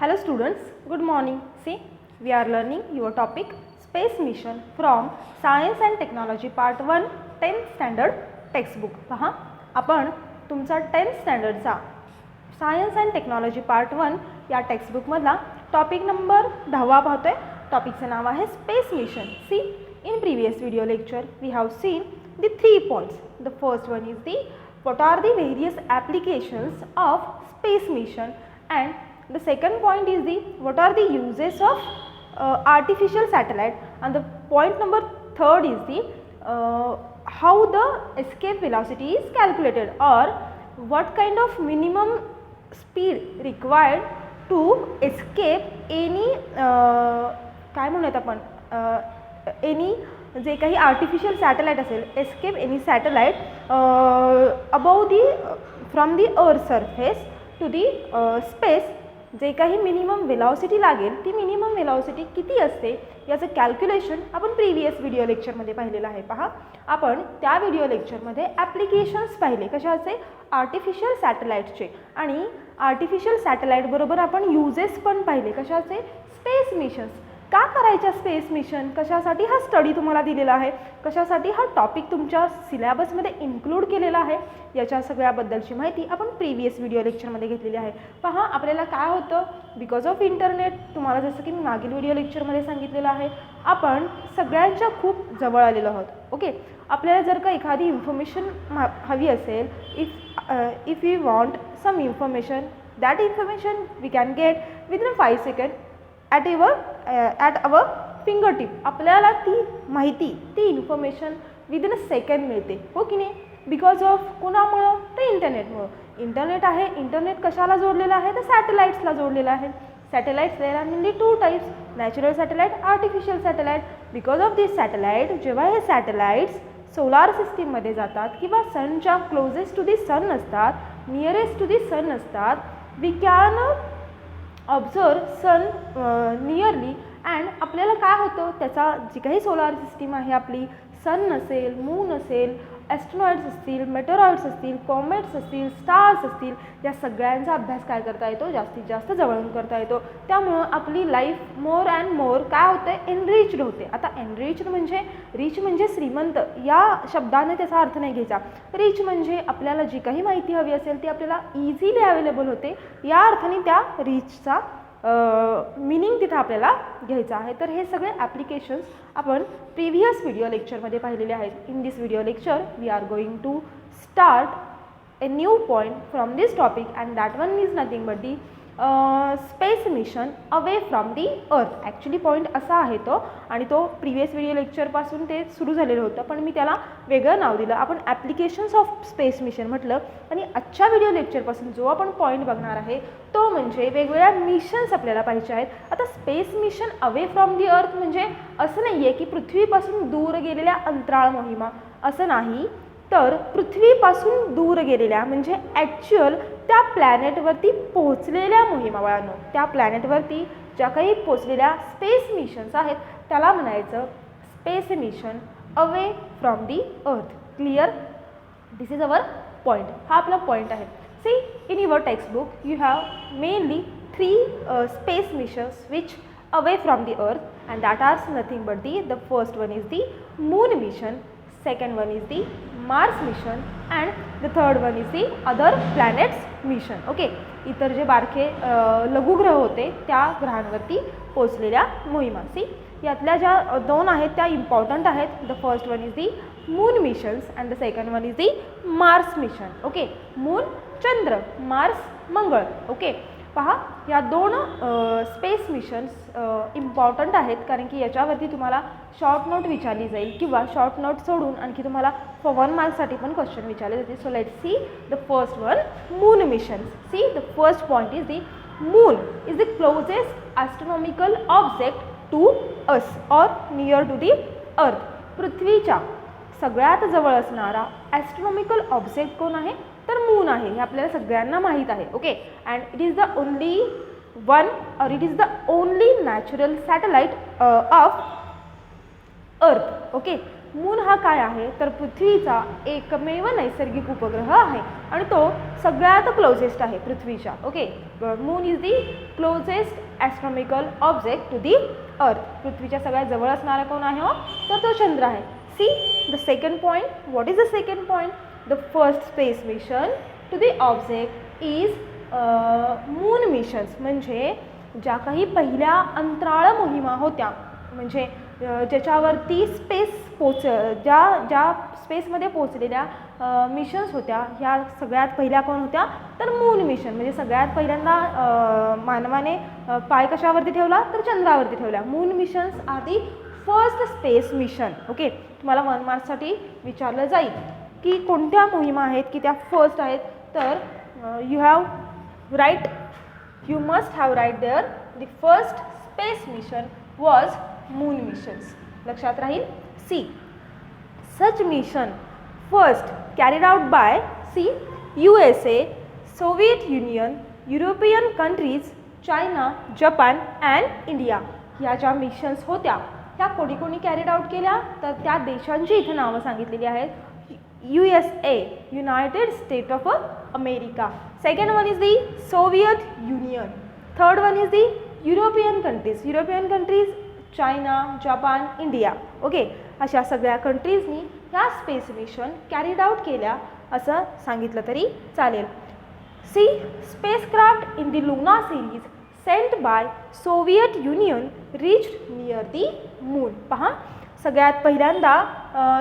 Hello students, good morning. See, we are learning your topic space mission from Science and Technology Part 1 10th standard textbook. पहा आपण तुमचा 10th स्टँडर्डचा science and technology part 1 या टेक्स्टबुकमधला topic number 10 पाहतोय. टॉपिकचं नाव आहे space mission. See, in previous video lecture we have seen the 3 points. The first one is the what are the various applications of space mission, and the second point is the what are the uses of artificial satellite, and the point number third is the how the escape velocity is calculated, or what kind of minimum speed required to escape any काय म्हणूयात आपण any जे काही artificial satellite असेल, escape any satellite above the from the earth surface to the space, जे काही minimum velocity लागेल ती मिनिमम वेलॉसिटी किती असते याचं कॅल्क्युलेशन आपण प्रिव्हियस व्हिडिओ लेक्चरमध्ये पाहिलेलं आहे. पहा, आपण त्या व्हिडिओ लेक्चरमध्ये ॲप्लिकेशन्स पाहिले कशाचे, आर्टिफिशियल सॅटेलाईटचे, आणि आर्टिफिशियल सॅटेलाईट बरोबर आपण युजेस पण पाहिले कशाचे, स्पेस मिशन्स. का करायच्या स्पेस मिशन, कशासाठी हा स्टडी तुम्हाला दिलेला आहे, कशासाठी हा टॉपिक तुमच्या सिलेबसमध्ये इन्क्लूड केलेला आहे, याच्या सगळ्याबद्दलची माहिती आपण प्रिव्हियस व्हिडिओ लेक्चरमध्ये घेतलेली आहे. पहा, आपल्याला काय होतं, बिकॉज ऑफ इंटरनेट, तुम्हाला जसं की मी मागील व्हिडिओ लेक्चरमध्ये सांगितलेलं आहे, आपण सगळ्यांच्या खूप जवळ आलेलो आहोत. ओके, आपल्याला जर का एखादी इन्फॉर्मेशन हवी असेल, if you want some information, that information we can get within 5 second at our fingertip. आपल्याला ती माहिती, ती इन्फॉर्मेशन विदिन अ सेकंड मिळते, हो की नाही, बिकॉज ऑफ कोणामुळं, तर इंटरनेटमुळं. इंटरनेट आहे, इंटरनेट कशाला जोडलेलं आहे, तर सॅटेलाईट्सला जोडलेलं आहे. Satellites there are mainly 2 types, natural satellite, artificial satellite. Because of this satellite, जेव्हा हे सॅटेलाईट्स सोलार सिस्टीममध्ये जातात किंवा सनच्या क्लोजेस्ट टू दी सन असतात, नियरेस्ट टू दी सन असतात, we can observe sun nearly, and आपल्याला काय होतं, त्याचा जी काही सोलार सिस्टीम आहे आपली, सन असेल, मून असेल, ॲस्ट्रॉनॉइड्स असतील, मेटेरॉइड्स असतील, कॉमेट्स असतील, स्टार्स असतील, या सगळ्यांचा अभ्यास काय करता येतो, जास्तीत जास्त जवळून करता येतो. त्यामुळं आपली लाईफ मोर अँड मोर काय होतं, एनरिच्ड होते. आता एनरिच्ड म्हणजे, रिच म्हणजे श्रीमंत, या शब्दाने त्याचा अर्थ नाही घ्यायचा. रिच म्हणजे आपल्याला जी काही माहिती हवी असेल ती आपल्याला इझिली अवेलेबल होते, या अर्थाने त्या रिचचा मीनिंग तिथं आपल्याला घ्यायचं आहे. तर हे सगळे ॲप्लिकेशन्स आपण प्रिव्हियस व्हिडिओ लेक्चरमध्ये पाहिलेले आहेत. In this video lecture we are going to start a new point from this topic, and that one is nothing but the space mission away from the earth. Actually point असा आहे तो, आणि तो previous video लेक्चरपासून ते सुरू झालेलं होतं, पण मी त्याला वेगळं नाव दिलं. आपण ॲप्लिकेशन्स ऑफ स्पेस मिशन म्हटलं, आणि आजच्या व्हिडिओ लेक्चरपासून जो आपण पॉईंट बघणार आहे तो म्हणजे वेगवेगळ्या मिशन्स आपल्याला पाहिजे आहेत. आता space mission away from the अर्थ म्हणजे असं नाही आहे की पृथ्वीपासून दूर गेलेल्या अंतराळ मोहिमा, असं नाही, तर पृथ्वीपासून दूर गेलेल्या म्हणजे ॲक्च्युअल त्या प्लॅनेटवरती पोहोचलेल्या मोहिमा. वळानो, त्या प्लॅनेटवरती ज्या काही पोहोचलेल्या स्पेस मिशन्स आहेत त्याला म्हणायचं space mission away from the earth. Clear? This is our point. हा आपला पॉईंट आहे. See, in your textbook you have mainly 3 space missions which away from the earth, and that are nothing but the first one is the moon mission, second one is the Mars mission, and the third one is the other planets mission. Okay, इतर जे बारके लघुग्रह होते त्या ग्रहांवरती पोचलेल्या मोहिमा. C, यातल्या ज्या 2 आहेत त्या इम्पॉर्टंट आहेत. The first one is the moon missions and the second one is the Mars mission. Okay, moon Chandra, Mars मंगळ. ओके, पहा, या 2 स्पेस मिशन्स इम्पॉर्टंट आहेत, कारण की याच्यावरती तुम्हाला शॉर्ट नोट विचारली जाईल, किंवा शॉर्ट नोट सोडून आणखी तुम्हाला फॉर 1 मार्क्ससाठी पण क्वेश्चन विचारले जातील. So let's see the first one, moon missions. See, the first point is the moon is the closest astronomical object to us or near to the earth. पृथ्वीच्या सगळ्यात जवळ असणारा ॲस्ट्रॉनॉमिकल ऑब्जेक्ट कोण आहे, तर मून आहे. हे आपल्याला सगळ्यांना माहीत आहे. Okay, and it is the only one, or it is the only natural satellite of earth. Okay, moon हा काय आहे तर पृथ्वीचा एकमेव नैसर्गिक उपग्रह आहे आणि तो सगळ्यात क्लोजेस्ट आहे पृथ्वीच्या. Okay, moon is the closest astronomical object to the earth. पृथ्वीच्या सगळ्यात जवळ असणारा कोण आहे हो तर तो चंद्र आहे. See the second point. What is the second point? The first space mission to the object is moon missions. म्हणजे ज्या काही पहिल्या अंतराळ मोहिमा होत्या, म्हणजे ज्याच्यावरती ज्या स्पेसमध्ये पोचलेल्या मिशन्स होत्या, ह्या सगळ्यात पहिल्या कोण होत्या तर मून मिशन. म्हणजे सगळ्यात पहिल्यांदा मानवाने पाय कशावरती ठेवला तर चंद्रावरती ठेवला. Moon missions are the first space mission. Okay, तुम्हाला 1 मार्क्ससाठी विचारलं जाईल की कोणत्या मोहिमा आहेत की त्या फर्स्ट आहेत, तर you must have right there the first space mission was moon missions. लक्षात राहील. See such mission first carried out by USA, Soviet Union, European countries, China, Japan and India. ह्या ज्या मिशन्स होत्या त्या कोणी कोणी कॅरीड आउट केल्या तर त्या देशांची इथे नावं सांगितलेली आहेत. USA, United States of America. Second one is the Soviet Union. Third one is the European countries. European countries, China, Japan, India. Okay, अशा सगळ्या कंट्रीजनी ह्या स्पेस मिशन कॅरीड आउट केल्या असं सांगितलं तरी चालेल. See spacecraft in the Luna series sent by Soviet Union reached near the moon. पहा, सगळ्यात पहिल्यांदा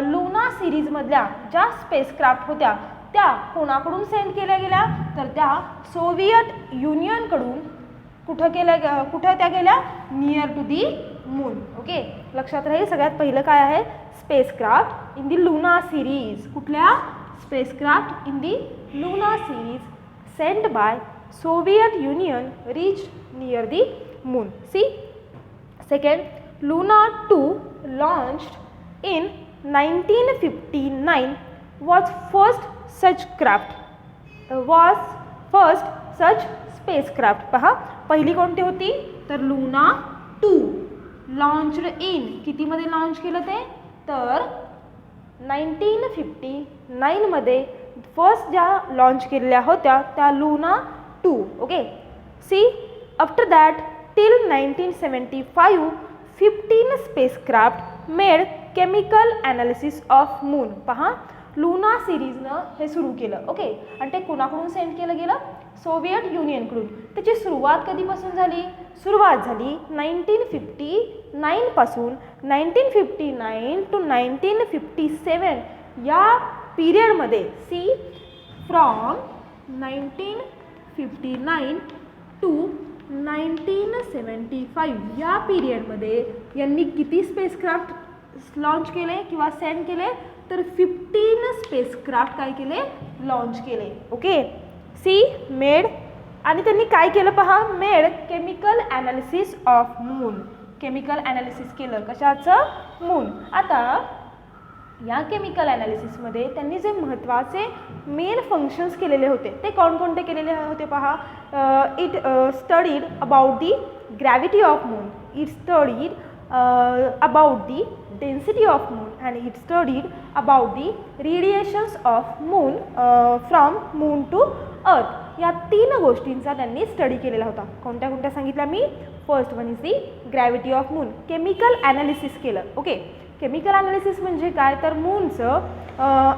लुना सिरीजमधल्या ज्या स्पेसक्राफ्ट होत्या त्या कोणाकडून सेंड केल्या गेल्या तर त्या सोवियत युनियनकडून. कुठं त्या गेल्या near to the moon. Okay, लक्षात राहील. सगळ्यात पहिलं काय आहे spacecraft in the Luna series. कुठल्या spacecraft in the Luna series sent by Soviet Union reach near the moon. See second, Luna 2 launched in 1959 was first spacecraft. पहा, पहिली कोणती होती तर Luna 2 launched in कितीमध्ये लॉन्च केलं ते तर 1959 मध्ये फर्स्ट ज्या लॉन्च केलेल्या होत्या त्या Luna 2. Okay, see after that till 1975 15 spacecraft made chemical analysis of moon. पहा, लुना सिरीजनं हे सुरू केलं. ओके, आणि ते कुणाकडून सेंड केलं गेलं सोवियत युनियनकडून. त्याची सुरुवात कधीपासून झाली? सुरुवात झाली 1959 पासून. 1959 to 1957 या पिरियडमध्ये. सी फ्रॉम 1959 to 1975 या पिरियडमध्ये यांनी किती स्पेसक्राफ्ट लॉन्च केले किंवा सेंड केले तर 15 स्पेसक्राफ्ट काय केले लॉन्च केले. Okay, C made. आणि त्यांनी काय केलं पहा, made chemical analysis of moon. Chemical analysis केलं कशाचं मून. आता या केमिकल ॲनालिसिसमध्ये त्यांनी जे महत्त्वाचे मेन फंक्शन्स केलेले होते ते कोणकोणते केलेले होते पहा. It studied about the gravity of moon, it studied about the density of moon and it studied about the radiations of moon from moon to earth. या 3 गोष्टींचा त्यांनी स्टडी केलेला होता. कोणत्या कोणत्या सांगितल्या मी? First one is the gravity of moon. Chemical analysis केलं. ओके, केमिकल ॲनालिसिस म्हणजे काय तर मूनचं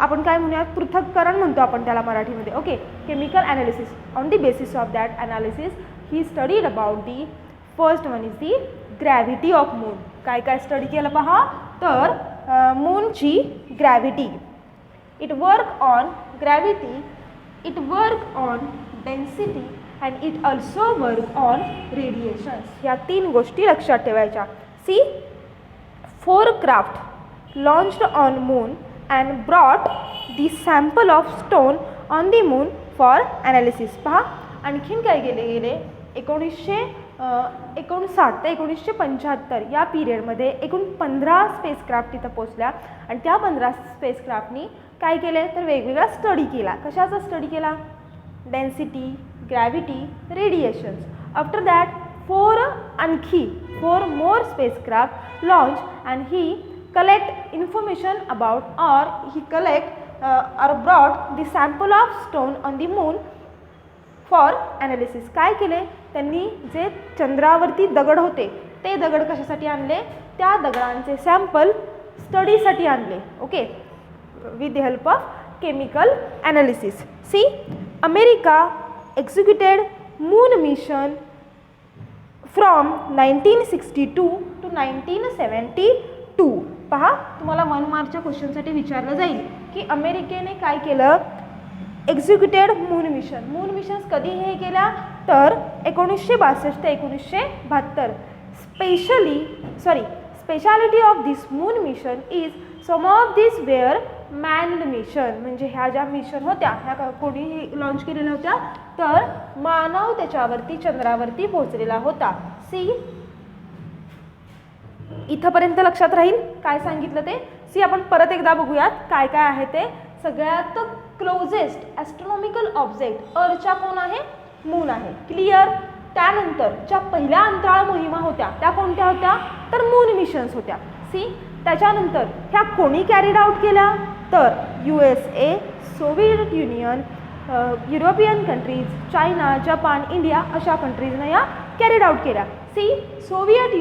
आपण काय म्हणूयात पृथक्करण म्हणतो आपण त्याला मराठीमध्ये. Okay, chemical analysis. On the basis of that analysis he studied about the first one is the gravity of moon. काय काय स्टडी केलं पहा तर मूनची ग्रॅव्हिटी. It work on gravity, it work on density and it also work on radiations. ह्या 3 गोष्टी लक्षात ठेवायच्या. See 4 craft launched on moon and brought the sample of stone on the moon for analysis. पहा, आणखीन काय गेले 1959 ते 1975 या पिरियडमध्ये एकूण 15 स्पेसक्राफ्ट तिथं पोचल्या आणि त्या 15 स्पेसक्राफ्टनी काय केले तर वेगवेगळा स्टडी केला. कशाचा स्टडी केला? Density, gravity, radiations. After that 4 more spacecraft launched and he collect information about, or he collect or brought the sample of stone on the moon for analysis. काय केले त्यांनी, जे चंद्रावरती दगड होते ते दगड कशासाठी आणले, त्या दगडांचे सॅम्पल स्टडीसाठी आणले. Okay, with the help of chemical analysis. See, America executed moon mission from 1962 to 1972. पहा, तुम्हाला 1 मार्कच्या क्वेश्चनसाठी विचारलं जाईल की अमेरिकेने काय केलं, executed moon mission. Moon missions कधी हे केल्या तर 1962 ते 1972. Speciality of this moon mission is some of this were manned mission. म्हणजे ह्या ज्या मिशन होत्या ह्या कोणी लॉन्च केलेल्या होत्या तर मानव त्याच्यावरती चंद्रावरती पोहोचलेला होता. सी, इथंपर्यंत लक्षात राहील काय सांगितलं ते. सी, आपण परत एकदा बघूयात काय काय आहे ते. सगळ्यात क्लोजेस्ट ॲस्ट्रॉनॉमिकल ऑब्जेक्ट अर्थच्या कोण आहे, मून आहे. क्लिअर. त्यानंतर ज्या पहिल्या अंतराळ मोहिमा होत्या त्या कोणत्या होत्या तर मून मिशन्स होत्या. सी, त्याच्यानंतर ह्या कोणी कॅरीड आउट केल्या तर USA, Soviet Union, European countries, China, Japan, India अशा कंट्रीजनं या कॅरीड आउट केल्या. सी, सोव्हिएट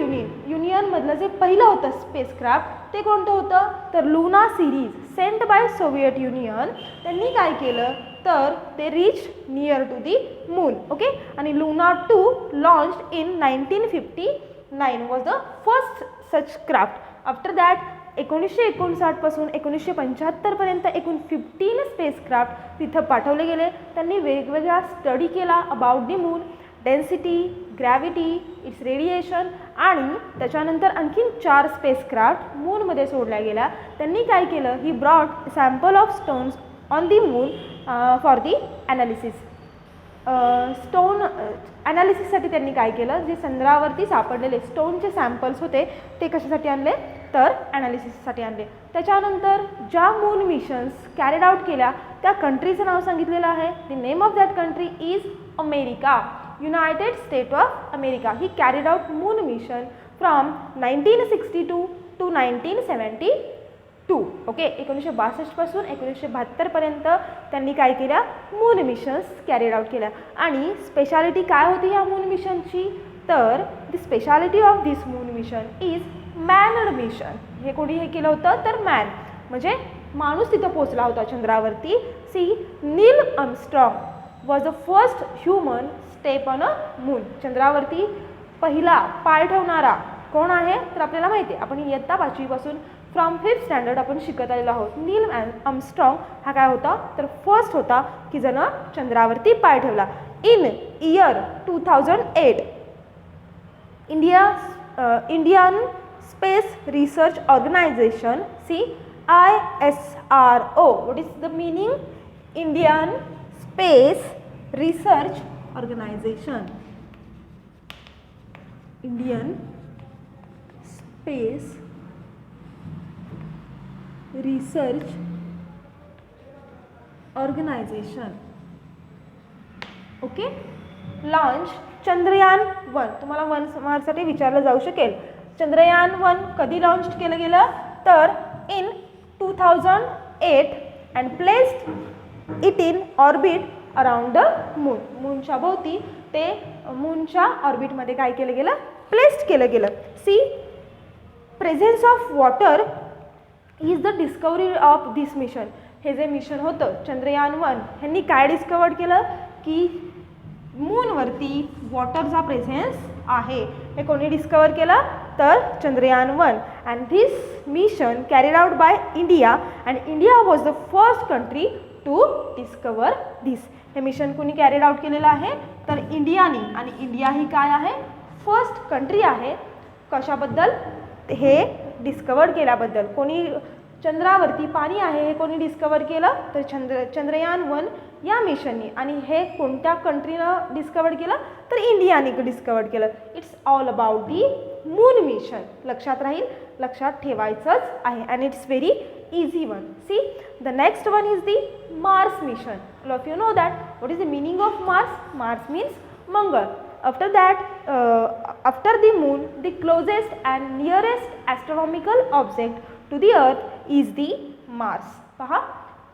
युनियनमधलं जे पहिलं होतं स्पेसक्राफ्ट ते कोणतं होतं तर Luna series sent by Soviet Union. त्यांनी काय केलं तर ते reach near to the moon. Okay, आणि Luna 2 launched in 1959 was the first such craft. After that 1959 पासून 1975 पर्यंत एकूण 15 स्पेसक्राफ्ट तिथं पाठवले गेले. त्यांनी वेगवेगळा स्टडी केला about the moon, density, gravity, it's radiation, आणि त्याच्यानंतर आणखीन 4 स्पेसक्राफ्ट मूनमध्ये सोडल्या गेल्या. त्यांनी काय केलं, he brought sample of stones on the moon for the analysis. Stone ॲनालिसिससाठी त्यांनी काय केलं, जे चंद्रावरती सापडलेले स्टोनचे सॅम्पल्स होते ते कशासाठी आणले तर ॲनालिसिससाठी आणले. त्याच्यानंतर ज्या मून मिशन्स कॅरीड आउट केल्या त्या कंट्रीचं नाव सांगितलेलं आहे. The name of that country is America, United state of America. He carried out moon mission from 1962 to 1972. Okay, 1962 पासून 1972 पर्यंत त्यांनी काय केल्या, मून मिशन्स कॅरीड आउट केल्या. आणि स्पेशालिटी काय होती या मून मिशनची तर the speciality of this moon mission is manned mission. हे कोणी हे केलं होतं तर मॅन, म्हणजे माणूस तिथं पोहोचला होता चंद्रावरती. See, Neil Armstrong was the first human step on a moon. चंद्रावरती पहिला पाय ठेवणारा कोण आहे तर आपल्याला माहिती आहे, आपण इयत्ता 5वी पासून फ्रॉम 5th स्टँडर्ड आपण शिकत आलेलो आहोत. नील आर्मस्ट्रॉंग हा काय होता तर फर्स्ट होता की ज्यानं चंद्रावरती पाय ठेवला. In year 2008 Indian Space Research Organisation, see ISRO. What is the meaning, Indian Space Research Organisation. Indian Space Research Organisation. Okay, launch Chandrayaan one. तुम्हाला 1 मार्कसाठी विचारलं जाऊ शकेल, चंद्रयान-1 कधी लॉन्च केलं गेलं तर in 2008 and placed it in orbit around the moon. मूनच्या भोवती ते मूनच्या ऑर्बिटमध्ये काय केलं गेलं, प्लेस्ड केलं गेलं. See, presence of water is the discovery of this mission. हे जे मिशन होतं चंद्रयान-1 ह्यांनी काय डिस्कवर केलं की मूनवरती वॉटरचा प्रेझेन्स आहे. हे कोणी डिस्कवर केलं तर Chandrayaan one. And this mission carried out by India and India was the first country to discover this. हे मिशन कोणी कॅरीड आउट केलेलं आहे तर इंडियानी, आणि इंडिया ही काय आहे फर्स्ट कंट्री आहे. कशाबद्दल, हे डिस्कवर केल्याबद्दल. कोणी चंद्रावरती पाणी आहे हे कोणी डिस्कवर केलं तर चंद्रयान-1 या मिशननी. आणि हे कोणत्या कंट्रीनं डिस्कवर केलं तर इंडियाने डिस्कवर केलं. It's all about the moon mission. लक्षात राहील, लक्षात ठेवायचंच आहे. And it's very easy one. See, the next one is the Mars mission. All of you know that. What is the meaning of Mars? Mars means Mangal. After that, after the moon, the closest and nearest astronomical object to to the earth is the Mars. पहा,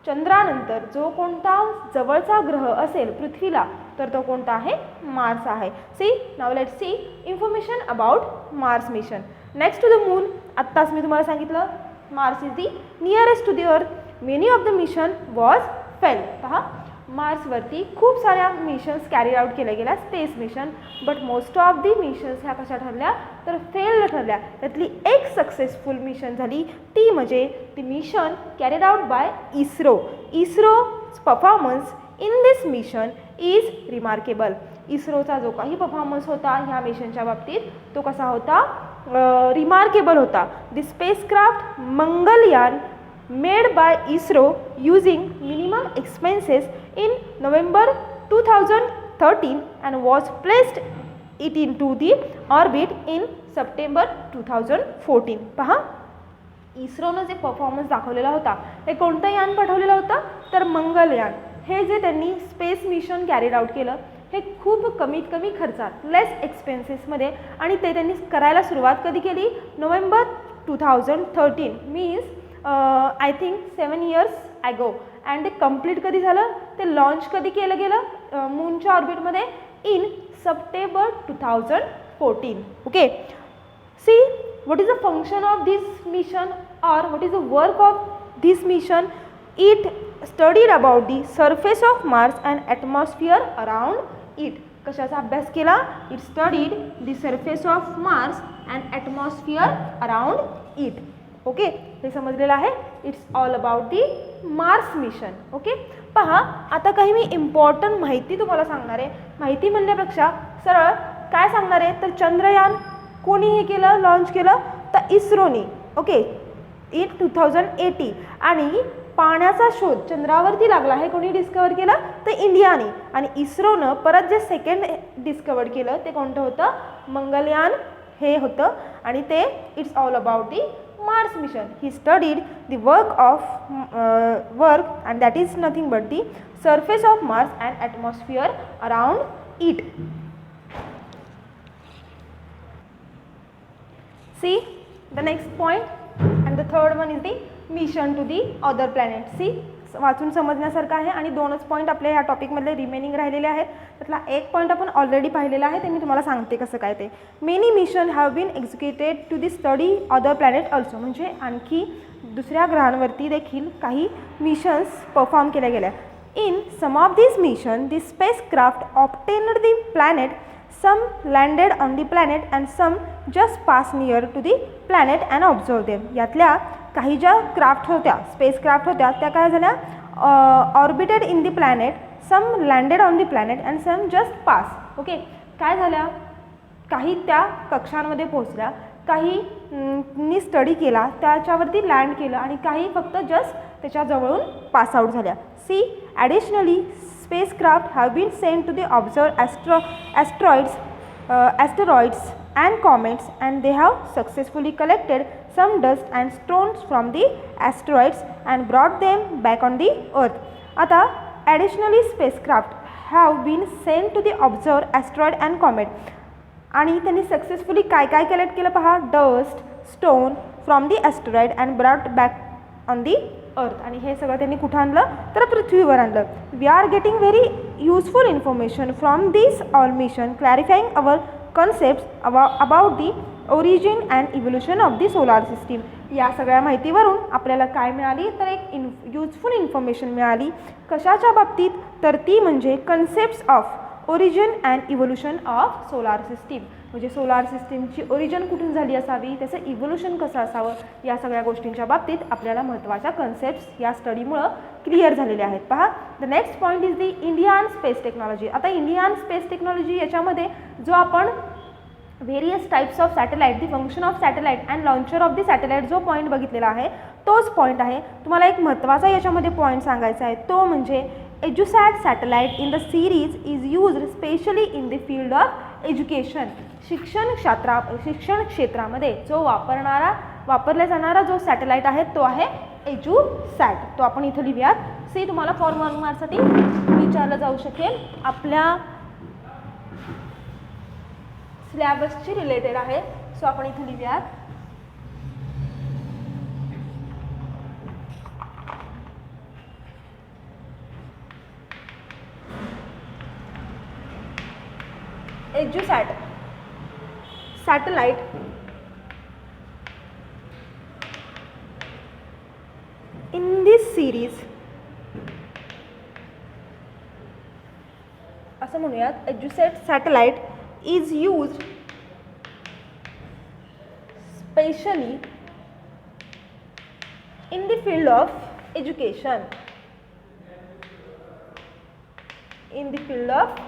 चंद्रानंतर जो कोणता जवळचा ग्रह असेल पृथ्वीला तर तो कोणता आहे? मार्स आहे. सी, नाव let's see information about Mars mission. Next to the moon. आत्ताच मी तुम्हाला सांगितलं Mars is the nearest to the earth. Many of the mission was fail. पहा, मार्सवरती खूप साऱ्या मिशन्स कॅरी आउट केल्या गेल्या, space mission, but most of the missions ह्या कशा ठरल्या तर फेल्ड ठरल्या. त्यातली एक सक्सेसफुल मिशन झाली ती म्हणजे ती mission carried out by ISRO. ISRO's performance in this mission is remarkable. इस्रोचा जो काही परफॉर्मन्स होता ह्या मिशनच्या बाबतीत तो कसा होता? रिमार्केबल होता. The spacecraft Mangalyaan made by ISRO using minimum expenses in November 2013 and was placed it into the orbit in September 2014. पहा, इस्रोनं जे परफॉर्मन्स दाखवलेला होता ते कोणतं यान पाठवलेलं होतं तर मंगलयान. हे जे त्यांनी स्पेस मिशन कॅरीड आउट केलं हे खूप कमीत कमी खर्चात, लेस एक्सपेन्सेसमध्ये, आणि ते त्यांनी करायला सुरुवात कधी केली? November 2013 means I think 7 years ago. अँड ते कम्प्लीट कधी झालं? ते लॉन्च कधी केलं गेलं मूनच्या ऑर्बिटमध्ये? In September 2014. Okay, see what is the function of this mission or what is the work of this mission? It studied about the surface of Mars and atmosphere around it. कशाचा अभ्यास केला? It studied the surface of Mars and atmosphere around it. Okay, हे समजलेलं आहे. It's all about the Mars mission. Okay, पहा, आता काही मी important माहिती तुम्हाला सांगणार आहे. माहिती म्हणण्यापेक्षा सरळ काय सांगणार आहे तर चंद्रयान कोणी हे केलं, लॉन्च केलं तर इस्रोनी. Okay, in 2018. आणि पाण्याचा शोध चंद्रावरती लागला हे कोणी डिस्कवर केलं तर इंडियाने. आणि इस्रोनं परत जे सेकंड डिस्कवर केलं ते कोणतं होतं? मंगलयान हे होतं. आणि ते it's all about the Mars mission. He studied the work and that is nothing but the surface of Mars and atmosphere around it. See the next point, and the third one is the mission to the other planet. See, वाचून समजण्यासारखं आहे. आणि 2च point आपल्या ह्या टॉपिकमधले remaining राहिलेले आहेत. त्यातला एक point आपण ऑलरेडी पाहिलेला आहे, ते मी तुम्हाला सांगते कसं काय ते. Many mission have been executed to the study other planet also. म्हणजे आणखी दुसऱ्या ग्रहांवरती देखील काही मिशन्स परफॉर्म केल्या गेल्या. In some of this mission the spacecraft obtained the planet. Some landed on the planet and some just pass near to the planet and observe them. यातल्या काही ज्या क्राफ्ट होत्या, स्पेस क्राफ्ट होत्या, त्या काय झाल्या? Orbited in the planet, some landed on the planet and some just pass. Okay, काय झाल्या? काही त्या कक्षांमध्ये पोहोचल्या, काही नी स्टडी केला, त्याच्यावरती लँड केलं, आणि काही फक्त जस्ट त्याच्याजवळून पास आउट झाल्या. See, additionally spacecraft have been sent to the observe asteroids and comets, and they have successfully collected some dust and stones from the asteroids and brought them back on the earth. आता additionally spacecraft have been sent to the observe asteroid and comet. आणि त्यांनी successfully काय काय collect केलं पहा? Dust, stone from the asteroid and brought back on the earth. आणि हे सगळं त्यांनी कुठं आणलं तर पृथ्वीवर आणलं. We are getting very useful information from this all mission, clarifying our concepts about the origin and evolution of the solar system. या सगळ्या माहितीवरून आपल्याला काय मिळाली तर एक युजफुल इन्फॉर्मेशन मिळाली. कशाच्या बाबतीत तर ती म्हणजे concepts of origin and evolution of solar system. म्हणजे सोलार सिस्टीमची ओरिजिन कुठून झाली असावी, त्याचं इव्होल्युशन कसं असावं, या सगळ्या गोष्टींच्या बाबतीत आपल्याला महत्त्वाच्या कन्सेप्ट्स या स्टडीमुळं क्लिअर झालेल्या आहेत. पहा, the next point is the Indian space technology. आता इंडियन स्पेस टेक्नॉलॉजी याच्यामध्ये जो आपण various types of satellite, the function of satellite and launcher of the satellite जो पॉईंट बघितलेला आहे तोच पॉईंट आहे. तुम्हाला एक महत्त्वाचा याच्यामध्ये पॉईंट सांगायचा आहे, तो म्हणजे EduSat satellite in the series is used specially in the field of education. शिक्षण क्षेत्रामध्ये जो वापरला जाणारा जो सॅटेलाइट आहे तो आहे EduSat. तो आपण इथं लिहूयात. सी, तुम्हाला फॉर 1 मार्कसाठी विचारलं जाऊ शकेल, आपल्या सिलेबसची रिलेटेड आहे. सो आपण इथं लिहूयात EduSat satellite in this series, असं म्हणूयात, EduSat satellite is used specially in the field of education. In the field of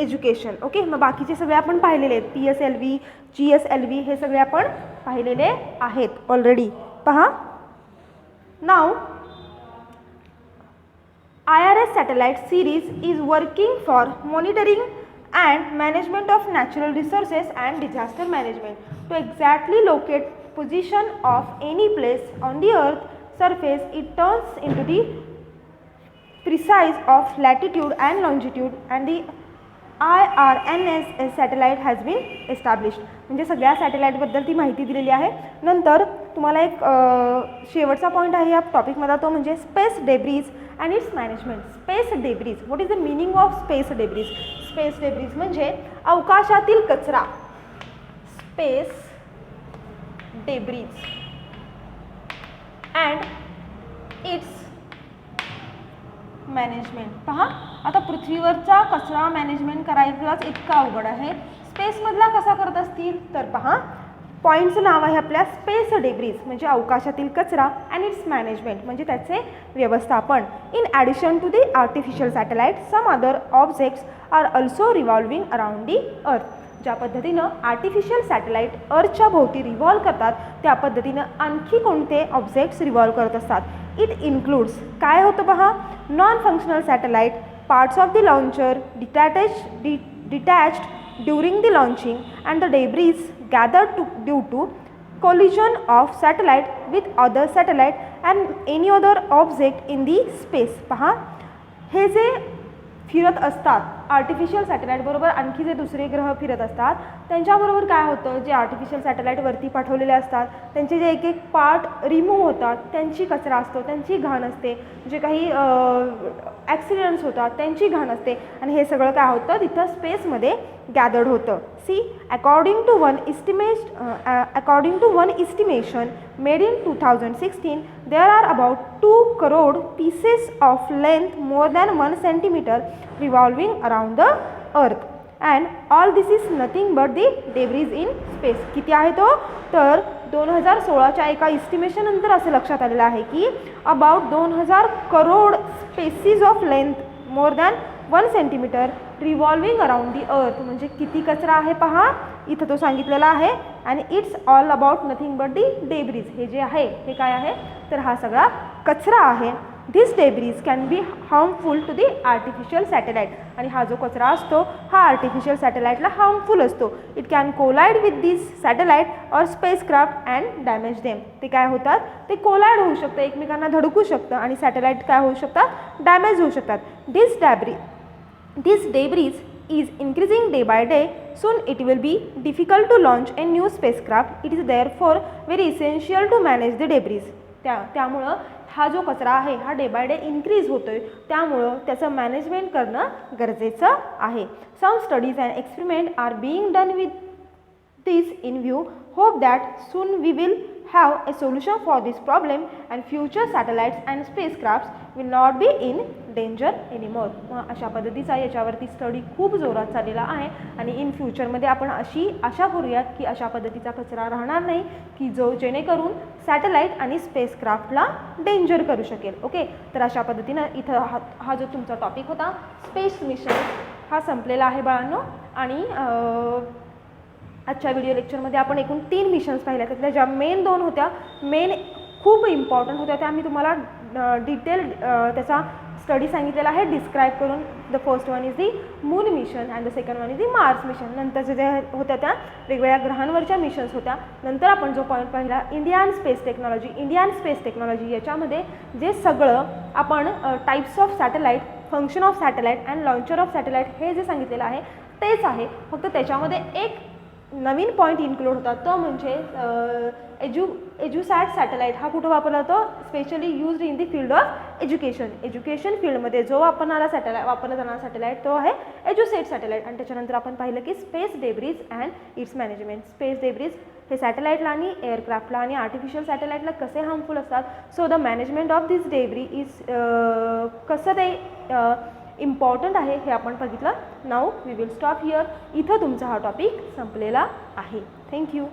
education. Okay, मग बाकीचे सगळे आपण पाहिलेले आहेत. PSLV, GSLV हे सगळे आपण पाहिलेले आहेत ऑलरेडी. पहा, नाव IRS satellite series is working for monitoring and management of natural resources and disaster management to exactly locate position of any place on the earth surface. It turns into the precise of latitude and longitude, and the IRNS satellite has been established. म्हणजे सगळ्या सॅटेलाईटबद्दल ती माहिती दिलेली आहे. नंतर तुम्हाला एक शेवटचा पॉईंट आहे या टॉपिकमध्ये, तो म्हणजे space debris and it's management. Space debris, what is the meaning of space debris? Space debris म्हणजे अवकाशातील कचरा. Space debris and it's management. पहा, आता पृथ्वीवरचा कचरा मॅनेजमेंट करायलाच इतका अवघड आहे, स्पेसमधला कसा करत असतील? तर पहा, पॉईंटचं नाव आहे आपल्या स्पेस डेब्रीज म्हणजे अवकाशातील कचरा अँड इट्स मॅनेजमेंट म्हणजे त्याचे व्यवस्थापन. In addition to the artificial satellite some other objects are also revolving around the earth. ज्या पद्धतीनं आर्टिफिशियल सॅटेलाइट अर्थच्या भोवती रिव्हॉल्व करतात, त्या पद्धतीनं आणखी कोणते ऑब्जेक्ट्स रिव्हॉल्व करत असतात? इट इन्क्लूड्स, काय होतं पहा, non functional satellite, parts of the launcher detached during the launching, and the debris gathered due to collision of satellite with other satellite and any other object in the space. पहा, हे जे फिरत असतात artificial satellite बरोबर आणखी जे दुसरे ग्रह फिरत असतात, त्यांच्याबरोबर काय होतं, जे आर्टिफिशियल सॅटेलाइट वरती पाठवलेले असतात त्यांचे जे एक एक पार्ट रिमूव्ह होतात, त्यांची कचरा असतो, त्यांची घाण असते, जे काही ॲक्सिडेंट्स होतात त्यांची घाण असते, आणि हे सगळं काय होतं तिथं स्पेसमध्ये गॅदर्ड होतं. See, according to one estimation made in 2016, there are about 2 crore pieces of length more than 1 centimeter revolving around the earth, and all this is nothing but the debris in space. किती आहे तो? तर 2016च्या एका estimation नंतर असं लक्षात आलेलं आहे की about 2000 crore species of length more than 1 centimetre revolving around the अर्थ. म्हणजे किती कचरा आहे पहा, इथं तो सांगितलेला आहे. आणि it's all about nothing but the debris. हे जे आहे हे काय आहे, तर हा सगळा कचरा आहे. This debris can be harmful to the artificial satellite. आणि हा जो कचरा असतो हा आर्टिफिशियल सॅटेलाइटला हार्मफुल असतो. It can collide with this satellite or spacecraft and damage them. ते काय होतात, ते कोलाइड होऊ शकतं, एकमेकांना धडकू शकतं, आणि सॅटेलाइट काय होऊ शकतात, डॅमेज होऊ शकतात. This debris is increasing day by day. Soon it will be difficult to launch a new spacecraft. It is therefore very essential to manage the debris. त्यामुळं हा जो कचरा आहे हा डे बाय डे इन्क्रीज होतोय, त्यामुळं त्याचं मॅनेजमेंट करणं गरजेचं आहे. Some studies and experiment are being done with this in view. Hope that soon we will have a solution for this problem and future satellites and spacecrafts will not be in danger anymore. अशा पद्धतीचा याच्यावरती study खूप जोरात चाललेला आहे, आणि in फ्युचरमध्ये आपण अशी आशा करूयात की अशा पद्धतीचा कचरा राहणार नाही की जो जेणेकरून सॅटेलाइट आणि स्पेसक्राफ्टला डेंजर करू शकेल. ओके, तर अशा पद्धतीनं इथं हा जो तुमचा टॉपिक होता स्पेस मिशन हा संपलेला आहे बाळांनो. आणि आजच्या व्हिडिओ लेक्चरमध्ये आपण एकूण 3 मिशन्स पाहिल्या, त्यातल्या ज्या मेन 2 होत्या, मेन खूप इम्पॉर्टंट होत्या, त्या मी तुम्हाला डिटेल त्याचा स्टडी सांगितलेला आहे डिस्क्राईब करून. The first one is the moon mission and the second one is the Mars mission. नंतरच्या ज्या होत्या त्या वेगवेगळ्या ग्रहांवरच्या मिशन्स होत्या. नंतर आपण जो पॉईंट पाहिला इंडियन स्पेस टेक्नॉलॉजी, याच्यामध्ये जे सगळं आपण types of satellite, function of satellite and launcher of satellite हे जे सांगितलेलं आहे तेच आहे, फक्त त्याच्यामध्ये एक नवीन पॉईंट इन्क्लूड होतात तो म्हणजे एज्युसॅट सॅटेलाईट हा कुठं वापरला जातो, specially used in the field of education फील्डमध्ये जो वापरला जाणारा सॅटेलाईट तो आहे एज्युसॅट सॅटेलाईट. आणि त्याच्यानंतर आपण पाहिलं की space debris and it's management. Space debris हे सॅटेलाईटला आणि एअरक्राफ्टला आणि आर्टिफिशियल सॅटेलाईटला कसे हार्मफुल असतात, so the management of this debris is कसं ते इम्पॉर्टंट आहे हे आपण बघितलं. Now we will stop here. इथं तुमचा हा टॉपिक संपलेला आहे. थँक्यू.